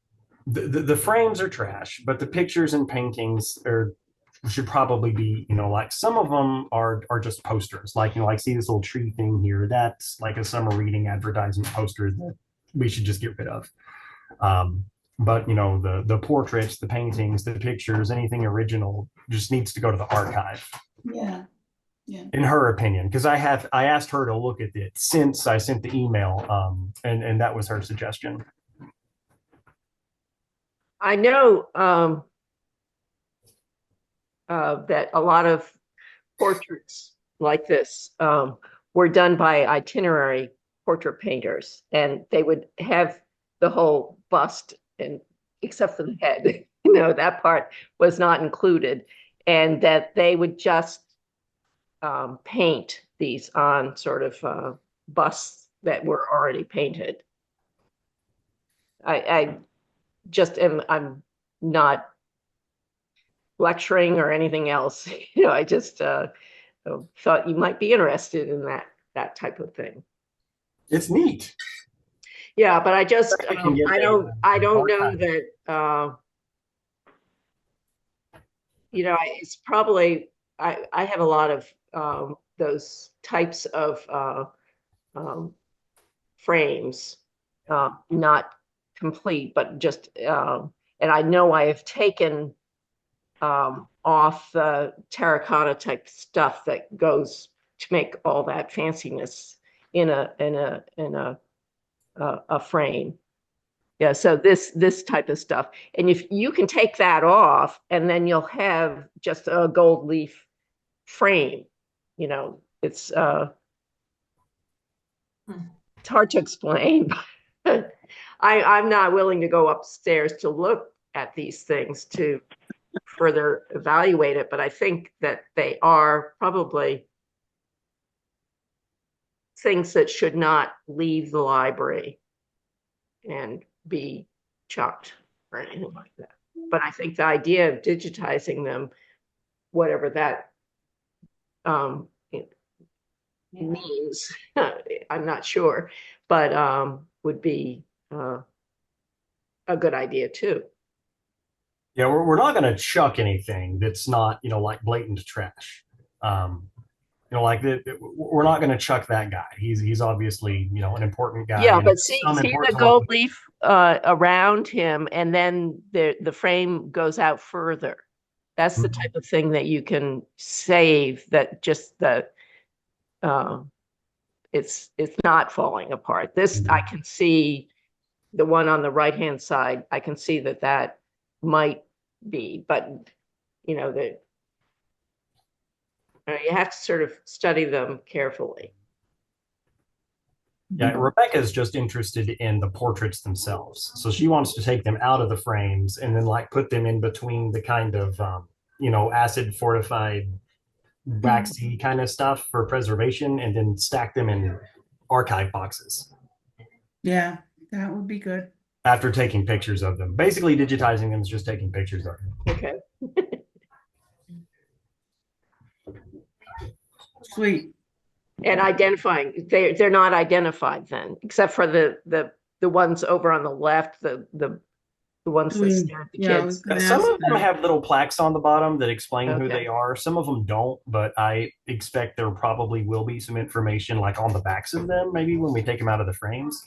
the frames are trash, but the pictures and paintings should probably be, like some of them are just posters. Like, like see this little tree thing here. That's like a summer reading advertisement poster that we should just get rid of. But the portraits, the paintings, the pictures, anything original just needs to go to the archive. Yeah. Yeah. In her opinion, because I asked her to look at it since I sent the email, and that was her suggestion. I know that a lot of portraits like this were done by itinerary portrait painters, and they would have the whole bust, and except for the head, that part was not included, and that they would just paint these on sort of busts that were already painted. I'm not lecturing or anything else. I just thought you might be interested in that type of thing. It's neat. Yeah, but I just I can get I don't know that it's probably I have a lot of those types of frames, not complete, but just and I know I have taken off the terracotta type stuff that goes to make all that fanciness in a frame. Yeah, so this type of stuff, and if you can take that off, and then you'll have just a gold leaf frame. It's hard to explain. I'm not willing to go upstairs to look at these things to further evaluate it, but I think that they are probably things that should not leave the library and be chucked or anything like that. But I think the idea of digitizing them, whatever that means, I'm not sure, but would be a good idea too. Yeah, we're not going to chuck anything that's not, like blatant trash. We're not going to chuck that guy. He's obviously, an important guy. Yeah, but see the important gold leaf around him, and then the frame goes out further. That's the type of thing that you can save. That just it's not falling apart. This I can see the one on the right hand side. I can see that might be, but that you have to sort of study them carefully. Yeah, Rebecca's just interested in the portraits themselves. So she wants to take them out of the frames and then like put them in between the kind of, acid fortified waxy kind of stuff for preservation and then stack them in archive boxes. Yeah, that would be good. After taking pictures of them. Basically digitizing them is just taking pictures of them. Okay. Sweet. And identifying, they're not identified then, except for the ones over on the left, the ones that stare at the kids. Some of them have little plaques on the bottom that explain who they are. Some of them don't, but I expect there probably will be some information like on the backs of them, maybe when we take them out of the frames.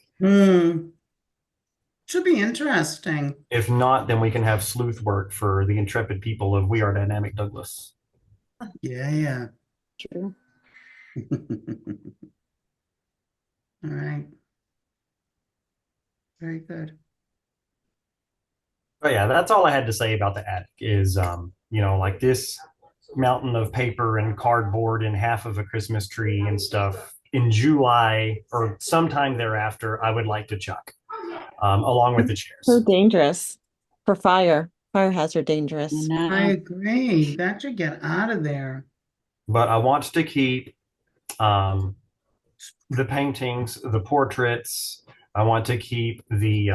Should be interesting. If not, then we can have sleuth work for the intrepid people of We Are Dynamic Douglas. Yeah. True. All right. Very good. But yeah, that's all I had to say about the attic is, like this mountain of paper and cardboard and half of a Christmas tree and stuff in July or sometime thereafter, I would like to chuck, along with the So chairs. dangerous for fire. Fire hazard I dangerous. I know. agree. That should get out of there. But I want to keep the paintings, the portraits. I want to keep the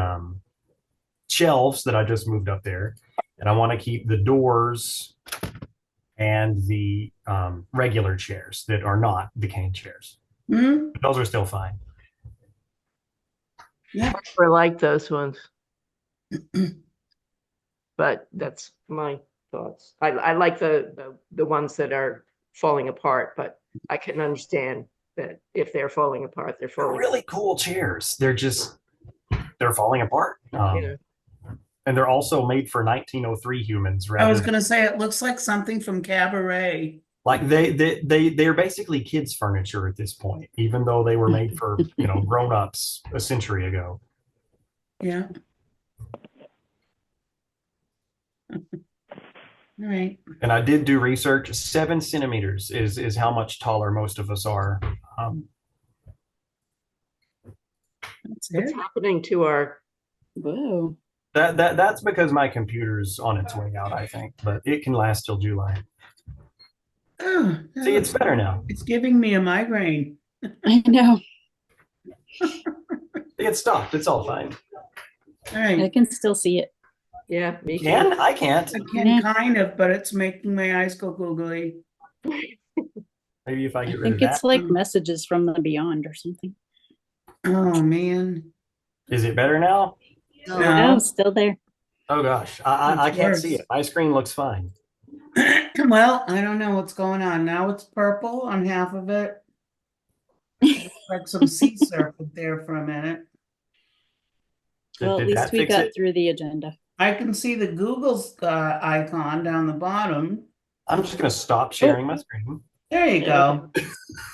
shelves that I just moved up there, and I want to keep the doors and the regular chairs that are not the cane chairs. Hmm? Those are still fine. Yeah. I like those ones. But that's my thoughts. I like the ones that are falling apart, but I can understand that if they're falling apart, they're They're falling. really cool chairs. They're falling apart. Yeah. And they're also made for 1903 humans I rather was than gonna say, it looks like something from Cabaret. like they're basically kids furniture at this point, even though they were made for grown-ups a century ago. Yeah. All right. And I did do research. 7 centimeters is how much taller most of us are. That's What's it. happening to our, Whoa. That's because my computer's on its way out, I think, but it can last till July. Oh, See, it's better now. it's giving me a migraine. I know. It stopped. It's all fine. All I right. can still see it. yeah, me too. Can I can't. I can kind of, but it's making my eyes go googly. Maybe if I I get rid of think it's that. like messages from the beyond or something. Oh, man. Is it better now? No. No, still there. Oh gosh, I It's can't see worse. it. My screen looks fine. Well, I don't know what's going on. Now it's purple on half of it. Like some sea serpent there for a minute. Well, at Did that least we fix got it? through the agenda. I can see the Google's icon down the bottom. I'm just gonna stop sharing my screen. There you go.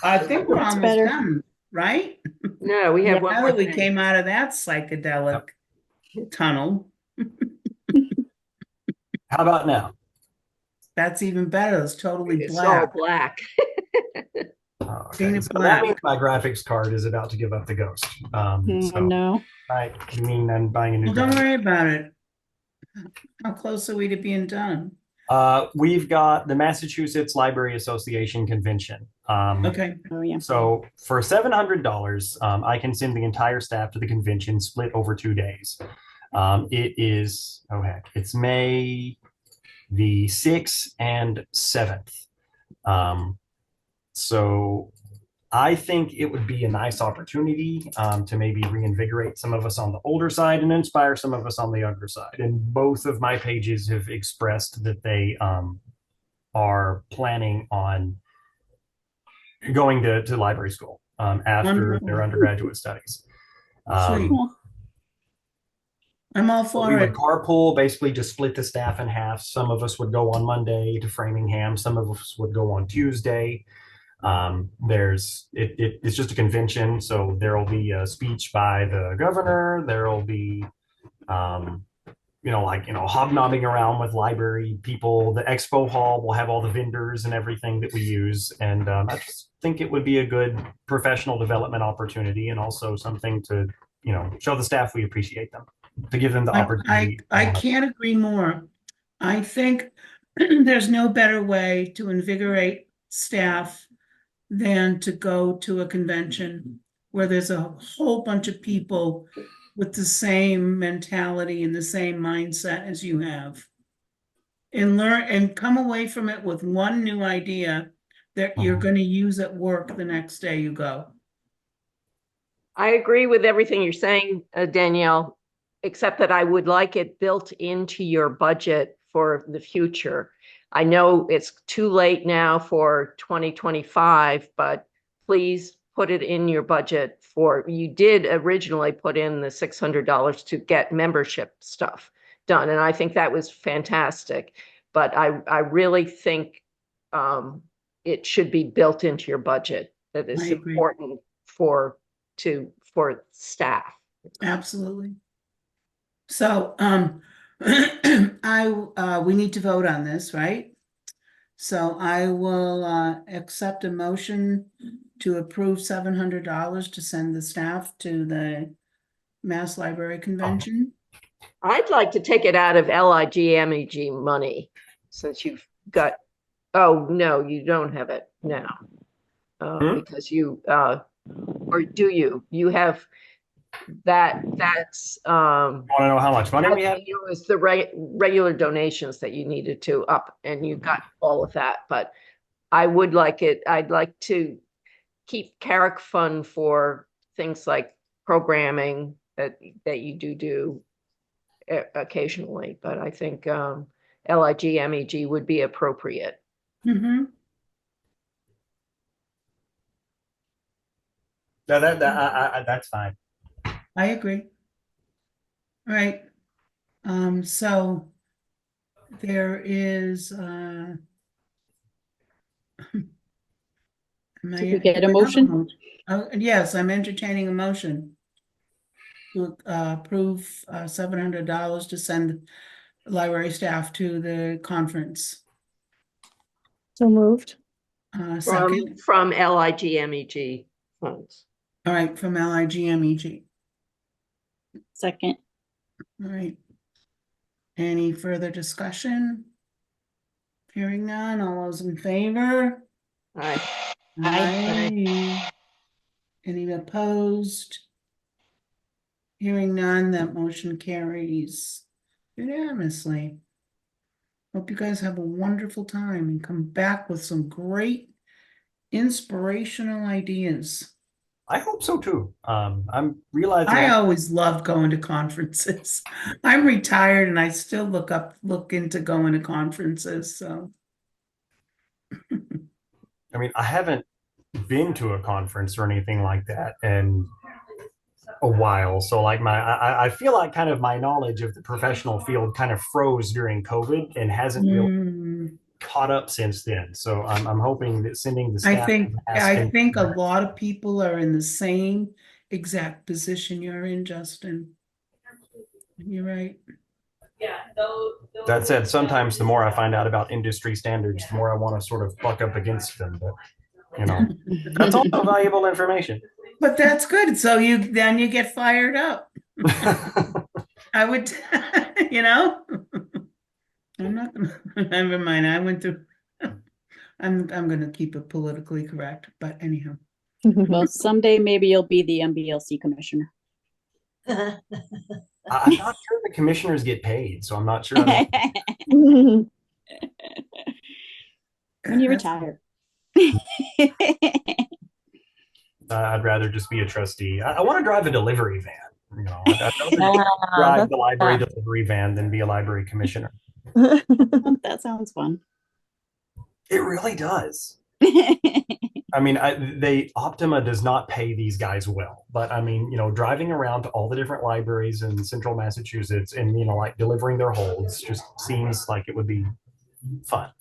I think we're That's almost better. done, right? No, we have Yeah. one Now more that we thing. came out of that psychedelic tunnel, How about now? that's even better. It's totally It's all black. black. Oh, Painted So black. that means my graphics card is about to give up the ghost. Oh, So no. you mean I'm buying a new Well, don't graphics? worry about it. How close are we to being done? We've got the Massachusetts Library Association convention. Okay. Oh, yeah. So for $700, I can send the entire staff to the convention split over 2 days. It is, oh heck, it's May the 6th and 7th. So I think it would be a nice opportunity to maybe reinvigorate some of us on the older side and inspire some of us on the younger side. And both of my pages have expressed that they are planning on going to library school after Wonderful. their undergraduate studies. Sweet. Cool. I'm all We for would it. carpool, basically just split the staff in half. Some of us would go on Monday to Framingham. Some of us would go on Tuesday. It's just a convention, so there will be a speech by the governor. There will be, hobnobbing around with library people. The expo hall will have all the vendors and everything that we use, and I just think it would be a good professional development opportunity, and also something to, show the staff we appreciate them, to give them the opportunity. I can't agree more. I think there's no better way to invigorate staff than to go to a convention where there's a whole bunch of people with the same mentality and the same mindset as you have. And learn and come away from it with one new idea that you're Mhm. going to use at work the next day you go. I agree with everything you're saying, Danielle, except that I would like it built into your budget for the future. I know it's too late now for 2025, but please put it in your budget you did originally put in the $600 to get membership stuff done. And I think that was fantastic. But I really think it should be built into your budget. That is I agree. important for staff. Absolutely. So, we need to vote on this, right? So I will accept a motion to approve $700 to send the staff to the Mass Library Convention. I'd like to take it out of LIG money, since you've got, oh, no, you don't have it now. Because you, or do you? You have that's, Want to know how much money we have? it was the regular donations that you needed to up, and you got all of that, but I'd like to keep Carrick Fund for things like programming that you do occasionally, but I think LIG would be appropriate. Mm-hmm. No, that's fine. I agree. All right. So there is Did we get a motion? Yes, I'm entertaining a motion to approve $700 to send library staff to the conference. So moved. Second, From LIG funds. all right, from LIGMEG. Second. All right. Any further discussion? Hearing none, all those in favor? Aye. Aye. Any opposed? Hearing none, that motion carries unanimously. Hope you guys have a wonderful time and come back with some great inspirational ideas. I hope so too. I'm realizing I always loved going to conferences. I'm retired and I still look into going to conferences, so. I mean, I haven't been to a conference or anything like that in a while. So like I feel like kind of my knowledge of the professional field kind of froze during COVID and hasn't really Mm, caught up since then. So I'm hoping that sending the I staff. think a lot of people are in the same exact position you're in, Justin. You're right. That said, sometimes the more I find out about industry standards, the more I want to sort of buck up against them. But you know, that's also valuable information. But that's good. So then you get fired up. I would, you know. I'm not gonna, never mind. I went through. I'm gonna keep it politically correct, but anyhow. Well, someday maybe you'll be the MBLC commissioner. I'm not sure the commissioners get paid, so I'm not sure. When you retire. I'd rather just be a trustee. I want to drive a delivery van. You know, I'd rather drive the library delivery van than be a library commissioner. That sounds fun. It really does. I mean, Optima does not pay these guys well, but I mean, you know, driving around to all the different libraries in central Massachusetts and, you know, like delivering their holds just seems like it would be fun.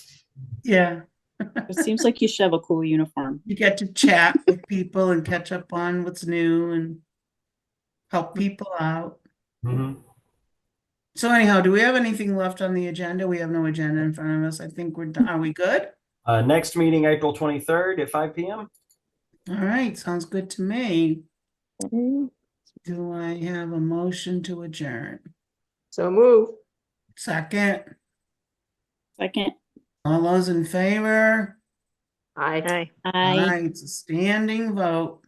Yeah. It seems like you should have a cool uniform. You get to chat with people and catch up on what's new and help people out. Mm-hmm. So anyhow, do we have anything left on the agenda? We have no agenda in front of us. I think we're done. Are we good? Next meeting, April 23rd at 5 p.m. All right, sounds good to me. Do I have a motion to adjourn? So move. Second, Second. all those in favor? Aye. Aye. Aye. Aye, it's a standing vote.